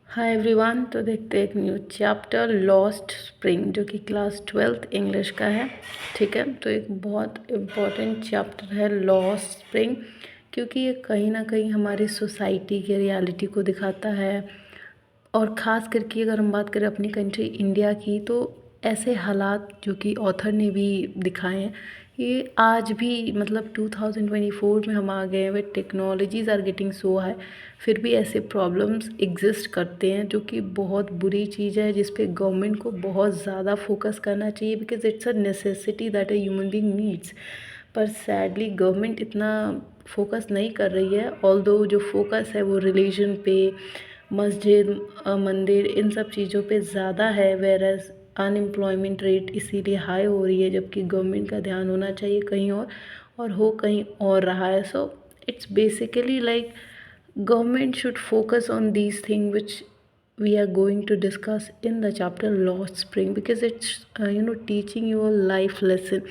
Hi everyone. तो देखते हैं एक न्यू चैप्टर लॉस्ट स्प्रिंग जो कि क्लास 12th इंग्लिश का है। ठीक है, तो एक बहुत इम्पॉर्टेंट चैप्टर है लॉस्ट स्प्रिंग, क्योंकि ये कहीं ना कहीं हमारी सोसाइटी के रियलिटी को दिखाता है। और ख़ास करके अगर हम बात करें अपनी कंट्री इंडिया की, तो ऐसे हालात जो कि ऑथर ने भी दिखाए हैं, ये आज भी मतलब 2024 में हम आ गए हैं, वे technologies are getting so high, फिर भी ऐसे प्रॉब्लम्स एग्जिस्ट करते हैं जो कि बहुत बुरी चीज़ है, जिस पे गवर्नमेंट को बहुत ज़्यादा फोकस करना चाहिए, because it's a necessity that a human being needs. पर सैडली गवर्नमेंट इतना फोकस नहीं कर रही है, ऑल्दो जो फोकस है वो रिलीजन पे, मस्जिद, मंदिर, इन सब चीज़ों पे ज़्यादा है। वेरएज़ अनएम्प्लॉयमेंट रेट इसीलिए हाई हो रही है, जबकि गवर्नमेंट का ध्यान होना चाहिए कहीं और हो कहीं और रहा है। So it's basically like government should focus on these things which we are going to discuss in the chapter lost spring, because it's teaching you a life lesson.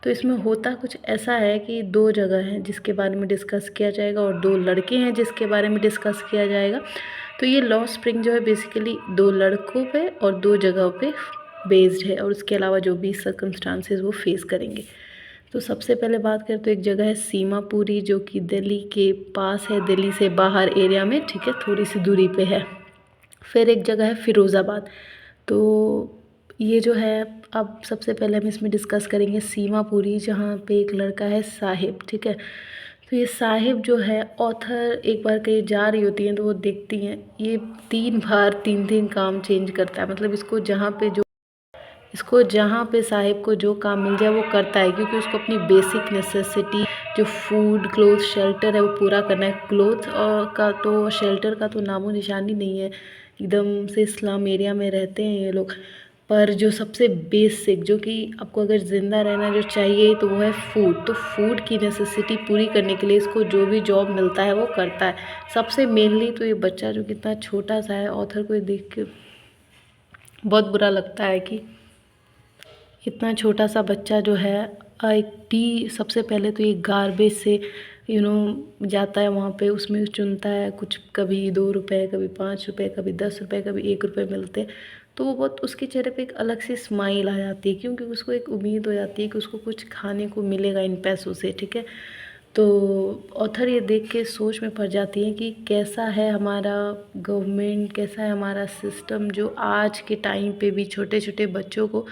तो इसमें होता कुछ ऐसा है कि दो जगह हैं जिसके बारे में डिस्कस किया जाएगा और दो लड़के हैं जिसके बारे में डिस्कस किया जाएगा। तो ये लॉस्ट स्प्रिंग जो है बेसिकली दो लड़कों पे और दो जगहों पे बेस्ड है, और उसके अलावा जो भी सर्कमस्टांसेस वो फेस करेंगे। तो सबसे पहले बात करें तो एक जगह है सीमापुरी जो कि दिल्ली के पास है, दिल्ली से बाहर एरिया में, ठीक है, थोड़ी सी दूरी पे है। फिर एक जगह है फिरोज़ाबाद। तो ये जो है, अब सबसे पहले हम इसमें डिस्कस करेंगे सीमापुरी, जहाँ पे एक लड़का है साहिब। ठीक है, तो ये साहिब जो है, ऑथर एक बार कहीं जा रही होती हैं तो वो देखती हैं ये 3 बार 3 काम चेंज करता है। मतलब इसको जहाँ पे साहिब को जो काम मिल जाए वो करता है, क्योंकि उसको अपनी बेसिक नेसेसिटी जो फूड, क्लोथ, शेल्टर है वो पूरा करना है। क्लोथ का तो, शेल्टर का तो नामो निशानी नहीं है, एकदम से स्लम एरिया में रहते हैं ये लोग। पर जो सबसे बेसिक, जो कि आपको अगर ज़िंदा रहना जो चाहिए, तो वो है फूड। तो फूड की नेसेसिटी पूरी करने के लिए इसको जो भी जॉब मिलता है वो करता है। सबसे मेनली तो ये बच्चा जो कितना छोटा सा है, ऑथर को देख के बहुत बुरा लगता है कि इतना छोटा सा बच्चा जो है एक टी, सबसे पहले तो ये गार्बेज से जाता है वहाँ पे, उसमें चुनता है कुछ, कभी 2 रुपए, कभी 5 रुपए, कभी 10 रुपए, कभी 1 रुपए मिलते हैं। तो वो बहुत, उसके चेहरे पे एक अलग सी स्माइल आ जाती है, क्योंकि उसको एक उम्मीद हो जाती है कि उसको कुछ खाने को मिलेगा इन पैसों से। ठीक है, तो ऑथर ये देख के सोच में पड़ जाती है कि कैसा है हमारा गवर्नमेंट, कैसा है हमारा सिस्टम, जो आज के टाइम पे भी छोटे छोटे बच्चों को,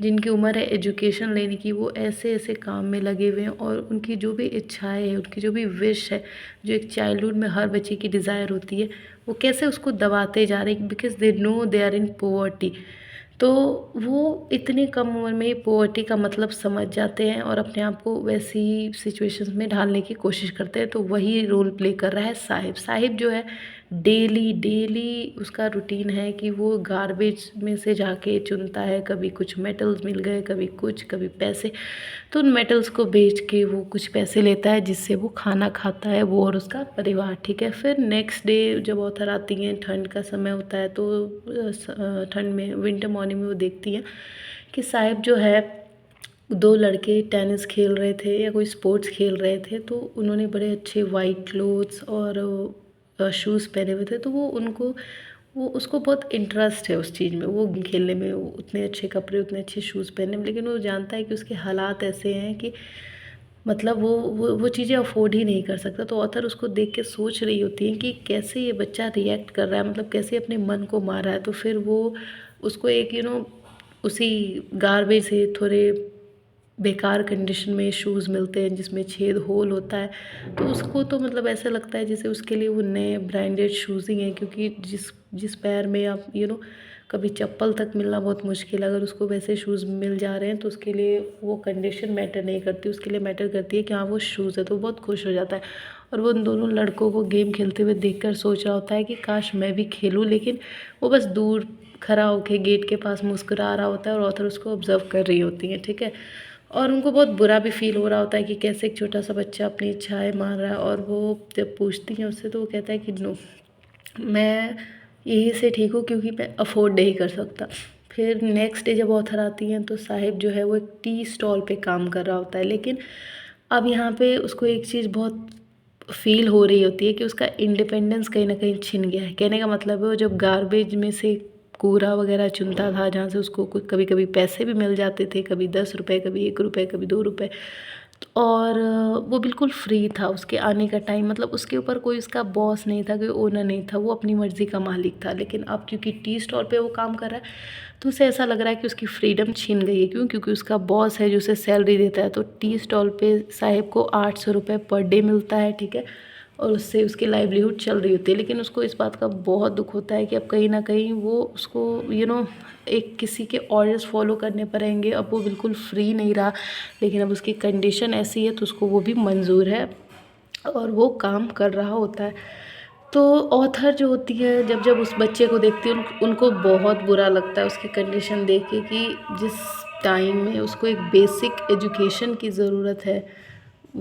जिनकी उम्र है एजुकेशन लेने की, वो ऐसे ऐसे काम में लगे हुए हैं, और उनकी जो भी इच्छाएं है, उनकी जो भी विश है, जो एक चाइल्डहुड में हर बच्चे की डिज़ायर होती है, वो कैसे उसको दबाते जा रहे हैं, because they know they are in poverty. तो वो इतनी कम उम्र में ही पॉवर्टी का मतलब समझ जाते हैं और अपने आप को वैसी सिचुएशंस में ढालने की कोशिश करते हैं। तो वही रोल प्ले कर रहा है साहिब। साहिब जो है, डेली डेली उसका रूटीन है कि वो गार्बेज में से जाके चुनता है, कभी कुछ मेटल्स मिल गए, कभी कुछ, कभी पैसे। तो उन मेटल्स को बेच के वो कुछ पैसे लेता है, जिससे वो खाना खाता है, वो और उसका परिवार। ठीक है, फिर नेक्स्ट डे जब ऑथर आती हैं, ठंड का समय होता है, तो ठंड में, विंटर मॉर्निंग में वो देखती हैं कि साहिब जो है, दो लड़के टेनिस खेल रहे थे या कोई स्पोर्ट्स खेल रहे थे, तो उन्होंने बड़े अच्छे वाइट क्लोथ्स और शूज़ पहने हुए थे। तो वो उसको बहुत इंटरेस्ट है उस चीज़ में, वो खेलने में, वो उतने अच्छे कपड़े, उतने अच्छे शूज़ पहनने में, लेकिन वो जानता है कि उसके हालात ऐसे हैं कि मतलब वो चीज़ें अफोर्ड ही नहीं कर सकता। तो ऑथर उसको देख के सोच रही होती है कि कैसे ये बच्चा रिएक्ट कर रहा है, मतलब कैसे अपने मन को मार रहा है। तो फिर वो उसको एक उसी गार्बेज से थोड़े बेकार कंडीशन में शूज़ मिलते हैं, जिसमें छेद होल होता है। तो उसको तो मतलब ऐसा लगता है जैसे उसके लिए वो नए ब्रांडेड शूज़ ही हैं, क्योंकि जिस जिस पैर में आप कभी चप्पल तक मिलना बहुत मुश्किल है, अगर उसको वैसे शूज़ मिल जा रहे हैं, तो उसके लिए वो कंडीशन मैटर नहीं करती, उसके लिए मैटर करती है कि हाँ वो शूज़ है। तो वो बहुत खुश हो जाता है, और वो उन दोनों लड़कों को गेम खेलते हुए देखकर सोच रहा होता है कि काश मैं भी खेलूँ, लेकिन वो बस दूर खड़ा होकर गेट के पास मुस्कुरा रहा होता है, और ऑथर उसको ऑब्जर्व कर रही होती है। ठीक है, और उनको बहुत बुरा भी फील हो रहा होता है कि कैसे एक छोटा सा बच्चा अपनी इच्छाएं मान रहा है। और वो जब पूछती हैं उससे, तो वो कहता है कि नो, मैं यहीं से ठीक हूँ, क्योंकि मैं अफोर्ड नहीं कर सकता। फिर नेक्स्ट डे जब ऑथर आती हैं, तो साहिब जो है वो एक टी स्टॉल पे काम कर रहा होता है, लेकिन अब यहाँ पे उसको एक चीज़ बहुत फील हो रही होती है कि उसका इंडिपेंडेंस कहीं ना कहीं छिन गया है। कहने का मतलब है वो जब गार्बेज में से कूड़ा वगैरह चुनता था, जहाँ से उसको कभी कभी पैसे भी मिल जाते थे, कभी 10 रुपये, कभी 1 रुपये, कभी 2 रुपये, और वो बिल्कुल फ्री था उसके आने का टाइम, मतलब उसके ऊपर कोई उसका बॉस नहीं था, कोई ओनर नहीं था, वो अपनी मर्ज़ी का मालिक था। लेकिन अब क्योंकि टी स्टॉल पे वो काम कर रहा है तो उसे ऐसा लग रहा है कि उसकी फ्रीडम छीन गई है। क्यों? क्योंकि उसका बॉस है जो उसे सैलरी देता है। तो टी स्टॉल पे साहिब को 800 रुपये पर डे मिलता है, ठीक है, और उससे उसकी लाइवलीहुड चल रही होती है। लेकिन उसको इस बात का बहुत दुख होता है कि अब कहीं ना कहीं वो उसको एक किसी के ऑर्डर्स फॉलो करने पड़ेंगे। अब वो बिल्कुल फ्री नहीं रहा, लेकिन अब उसकी कंडीशन ऐसी है तो उसको वो भी मंजूर है और वो काम कर रहा होता है। तो ऑथर जो होती है जब जब उस बच्चे को देखती है उनको बहुत बुरा लगता है उसकी कंडीशन देख के कि जिस टाइम में उसको एक बेसिक एजुकेशन की ज़रूरत है,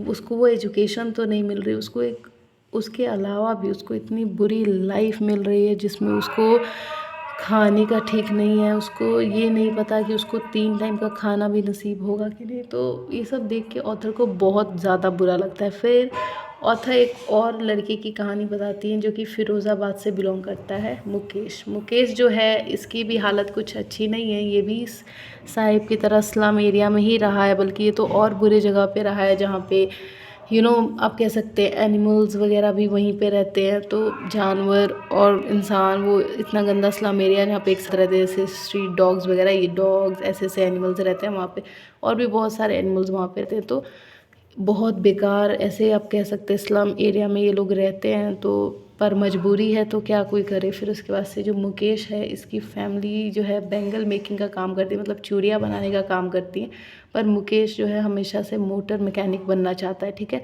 उसको वो एजुकेशन तो नहीं मिल रही, उसको एक उसके अलावा भी उसको इतनी बुरी लाइफ मिल रही है जिसमें उसको खाने का ठीक नहीं है, उसको ये नहीं पता कि उसको 3 टाइम का खाना भी नसीब होगा कि नहीं। तो ये सब देख के ऑथर को बहुत ज़्यादा बुरा लगता है। फिर ऑथर एक और लड़के की कहानी बताती हैं जो कि फ़िरोज़ाबाद से बिलोंग करता है, मुकेश। मुकेश जो है इसकी भी हालत कुछ अच्छी नहीं है, ये भी साहिब की तरह स्लम एरिया में ही रहा है, बल्कि ये तो और बुरे जगह पे रहा है जहाँ पे आप कह सकते हैं एनिमल्स वगैरह भी वहीं पे रहते हैं। तो जानवर और इंसान, वो इतना गंदा स्लम एरिया जहाँ पे एक साथ रहते हैं, जैसे स्ट्रीट डॉग्स वगैरह, ये डॉग्स ऐसे ऐसे एनिमल्स रहते हैं वहाँ पे, और भी बहुत सारे एनिमल्स वहाँ पे रहते हैं। तो बहुत बेकार ऐसे आप कह सकते हैं स्लम एरिया में ये लोग रहते हैं। तो पर मजबूरी है तो क्या कोई करे। फिर उसके बाद से जो मुकेश है, इसकी फैमिली जो है बैंगल मेकिंग का काम करती है, मतलब चूड़ियाँ बनाने का काम करती है। पर मुकेश जो है हमेशा से मोटर मैकेनिक बनना चाहता है, ठीक है।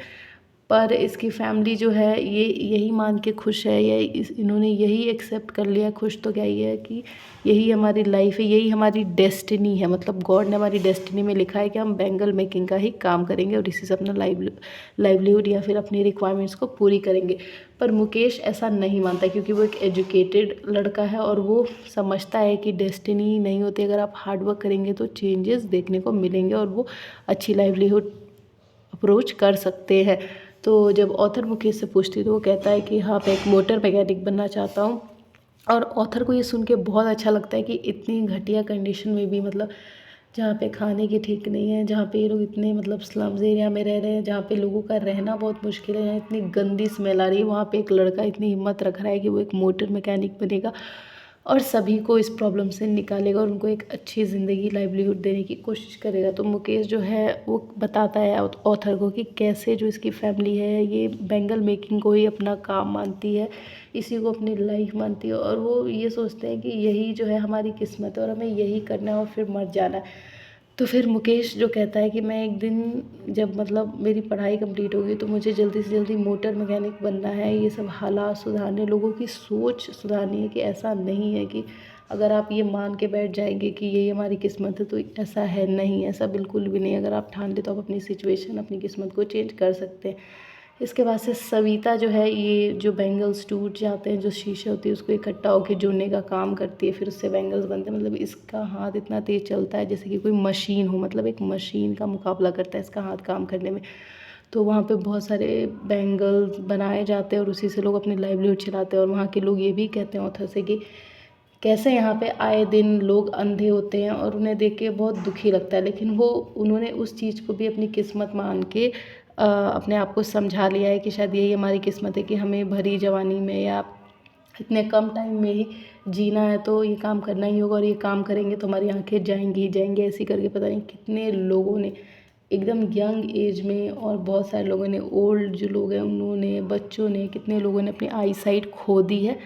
पर इसकी फैमिली जो है ये यही मान के खुश है, या इन्होंने यही एक्सेप्ट कर लिया, खुश तो क्या ही है, कि यही हमारी लाइफ है, यही हमारी डेस्टिनी है। मतलब गॉड ने हमारी डेस्टिनी में लिखा है कि हम बैंगल मेकिंग का ही काम करेंगे और इसी से अपना लाइवलीहुड या फिर अपनी रिक्वायरमेंट्स को पूरी करेंगे। पर मुकेश ऐसा नहीं मानता, क्योंकि वो एक एजुकेटेड लड़का है और वो समझता है कि डेस्टिनी नहीं होती, अगर आप हार्ड वर्क करेंगे तो चेंजेस देखने को मिलेंगे और वो अच्छी लाइवलीहुड अप्रोच कर सकते हैं। तो जब ऑथर मुकेश से पूछती तो वो कहता है कि हाँ, मैं एक मोटर मैकेनिक बनना चाहता हूँ। और ऑथर को ये सुन के बहुत अच्छा लगता है कि इतनी घटिया कंडीशन में भी, मतलब जहाँ पे खाने की ठीक नहीं है, जहाँ पे ये लोग इतने मतलब स्लम्स एरिया में रह रहे हैं, जहाँ पे लोगों का रहना बहुत मुश्किल है, जहाँ इतनी गंदी स्मेल आ रही है, वहाँ पे एक लड़का इतनी हिम्मत रख रहा है कि वो एक मोटर मैकेनिक बनेगा और सभी को इस प्रॉब्लम से निकालेगा और उनको एक अच्छी ज़िंदगी लाइवलीहुड देने की कोशिश करेगा। तो मुकेश जो है वो बताता है ऑथर को कि कैसे जो इसकी फैमिली है ये बैंगल मेकिंग को ही अपना काम मानती है, इसी को अपनी लाइफ मानती है, और वो ये सोचते हैं कि यही जो है हमारी किस्मत है और हमें यही करना है और फिर मर जाना है। तो फिर मुकेश जो कहता है कि मैं एक दिन जब मतलब मेरी पढ़ाई कंप्लीट होगी तो मुझे जल्दी से जल्दी मोटर मैकेनिक बनना है, ये सब हालात सुधारने, लोगों की सोच सुधारनी है कि ऐसा नहीं है कि अगर आप ये मान के बैठ जाएंगे कि यही हमारी किस्मत है तो ऐसा है नहीं, ऐसा बिल्कुल भी नहीं। अगर आप ठान ले तो आप अपनी सिचुएशन, अपनी किस्मत को चेंज कर सकते हैं। इसके बाद से सविता जो है, ये जो बैंगल्स टूट जाते हैं, जो शीशे होती है उसको इकट्ठा होकर जोड़ने का काम करती है, फिर उससे बैंगल्स बनते हैं। मतलब इसका हाथ इतना तेज़ चलता है जैसे कि कोई मशीन हो, मतलब एक मशीन का मुकाबला करता है इसका हाथ काम करने में। तो वहाँ पे बहुत सारे बैंगल्स बनाए जाते हैं और उसी से लोग अपनी लाइवलीहुड चलाते हैं। और वहाँ के लोग ये भी कहते हैं ऑथर से कि कैसे यहाँ पे आए दिन लोग अंधे होते हैं और उन्हें देख के बहुत दुखी लगता है, लेकिन वो उन्होंने उस चीज़ को भी अपनी किस्मत मान के अपने आप को समझा लिया है कि शायद यही हमारी किस्मत है कि हमें भरी जवानी में या इतने कम टाइम में ही जीना है, तो ये काम करना ही होगा और ये काम करेंगे तो हमारी आंखें जाएंगी ही जाएंगी। ऐसी करके पता नहीं कितने लोगों ने एकदम यंग एज में, और बहुत सारे लोगों ने, ओल्ड जो लोग हैं उन्होंने, बच्चों ने, कितने लोगों ने अपनी आई साइट खो दी है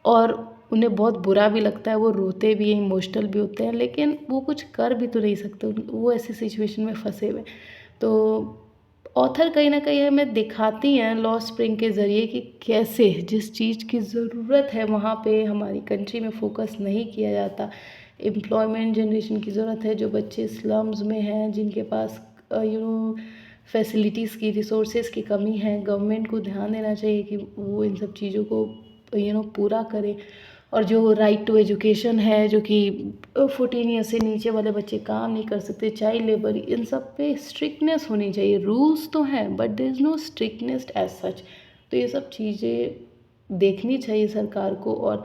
और उन्हें बहुत बुरा भी लगता है, वो रोते भी हैं, इमोशनल भी होते हैं, लेकिन वो कुछ कर भी तो नहीं सकते, वो ऐसी सिचुएशन में फंसे हुए। तो ऑथर कहीं ना कहीं हमें दिखाती हैं लॉस्ट स्प्रिंग के ज़रिए कि कैसे जिस चीज़ की ज़रूरत है वहाँ पे हमारी कंट्री में फोकस नहीं किया जाता। एम्प्लॉयमेंट जनरेशन की ज़रूरत है, जो बच्चे स्लम्स में हैं, जिनके पास फैसिलिटीज़ की, रिसोर्सेज की कमी है, गवर्नमेंट को ध्यान देना चाहिए कि वो इन सब चीज़ों को पूरा करे। और जो राइट टू एजुकेशन है, जो कि 14 ईयर से नीचे वाले बच्चे काम नहीं कर सकते, चाइल्ड लेबर, इन सब पे स्ट्रिक्टनेस होनी चाहिए। रूल्स तो हैं but there is no strictness as such. तो ये सब चीज़ें देखनी चाहिए सरकार को। और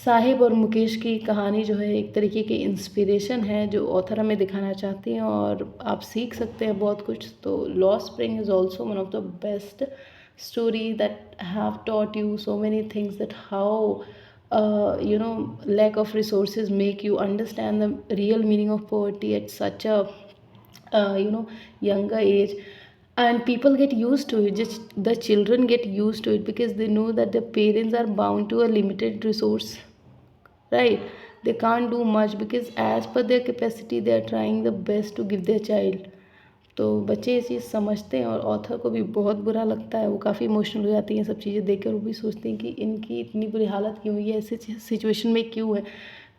साहिब और मुकेश की कहानी जो है एक तरीके की इंस्पिरेशन है जो ऑथर हमें दिखाना चाहती हैं, और आप सीख सकते हैं बहुत कुछ। तो lost spring is also one of the best story that have taught you so many things, that how lack of resources make you understand the real meaning of poverty at such a younger age. And people get used to it, just the children get used to it because they know that their parents are bound to a limited resource, right? They can't do much because as per their capacity they are trying the best to give their child. तो बच्चे ये चीज़ समझते हैं, और author को भी बहुत बुरा लगता है, वो काफ़ी इमोशनल हो जाती हैं सब चीज़ें देखकर। वो भी सोचते हैं कि इनकी इतनी बुरी हालत क्यों हुई है, ऐसे सिचुएशन में क्यों है।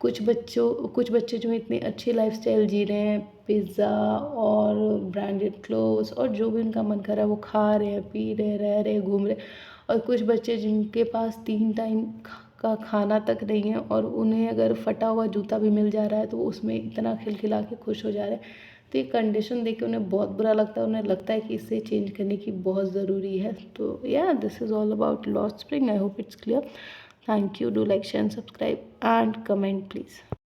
कुछ बच्चे जो हैं इतनी अच्छी लाइफस्टाइल जी रहे हैं, पिज़्ज़ा और ब्रांडेड क्लोथ्स और जो भी उनका मन कर रहा है वो खा रहे हैं, पी रहे हैं, रह रहे हैं, घूम रहे हैं। और कुछ बच्चे जिनके पास 3 टाइम का खाना तक नहीं है, और उन्हें अगर फटा हुआ जूता भी मिल जा रहा है तो वो उसमें इतना खिलखिला के खुश हो जा रहे हैं। तो ये कंडीशन देख के उन्हें बहुत बुरा लगता है, उन्हें लगता है कि इसे चेंज करने की बहुत ज़रूरी है। तो या this is all about lost spring. I hope it's clear. Thank you. Do like, share and subscribe and comment please.